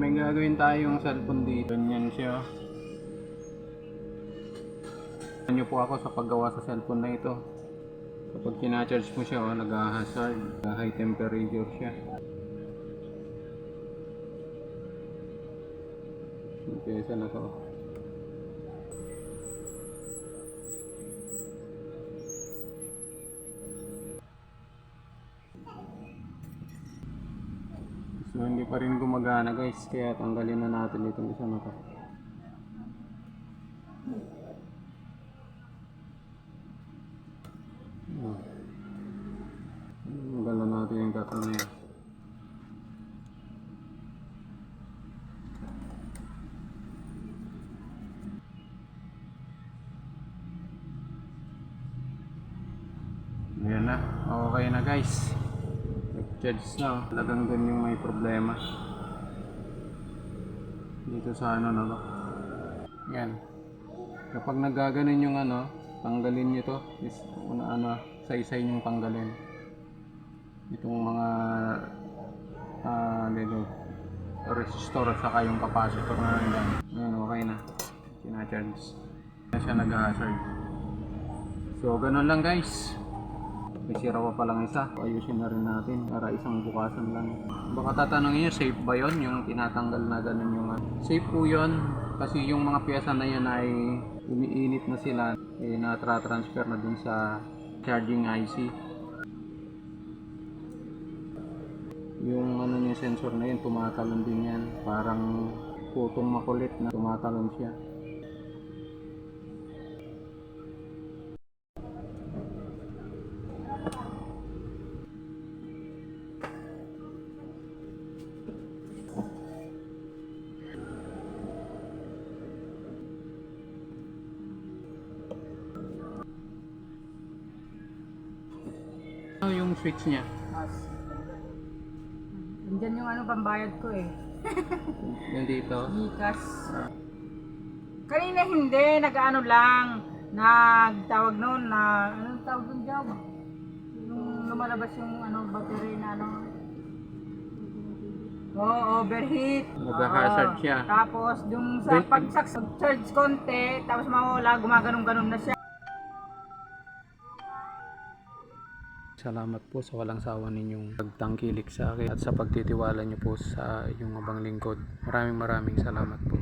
May gagawin tayong cellphone dito. Ganyan siya. Ano po ako sa paggawa sa cellphone na ito. Kapag kina-charge mo siya, nag-hazard. High temperature siya. Umpisa na to. So hindi pa rin gumagana guys, kaya tanggalin na natin itong isa na to. Tanggalan natin yung tatlo na yan. Ayan na, okay na guys. Nag-charge na, talagang dun yung may problema dito sa ano na to. Yan, kapag nagaganon yung ano, tanggalin nyo to is say yung tanggalin itong mga dito resistor at saka yung capacitor na nandyan. Ayan, okay na, kina-charge na siya, nag-hazard. So ganun lang guys. May sira pa palang isa. Ayusin na rin natin para isang bukasan lang. Baka tatanungin nyo, safe ba yon yung tinatanggal na ganun yung safe po yun. Kasi yung mga piyesa na yan ay umiinit na sila. Na-transfer na dun sa charging IC. Yung yung sensor na yun, tumatalon din yan. Parang putong makulit na tumatalon siya. Yung switch niya. Nandiyan yung pambayad ko eh. Yung dito. Gcash. Kanina hindi, nag-ano lang. Nagtawag noon na, anong tawag doon job? Yung lumalabas yung battery na overheat. Nag-hazard siya. Tapos yung sa pag-charge konti, tapos mawala, gumaganong-ganon na siya. Salamat po sa walang sawa ninyong pagtangkilik sa akin at sa pagtitiwala niyo po sa iyong abang lingkod. Maraming salamat po.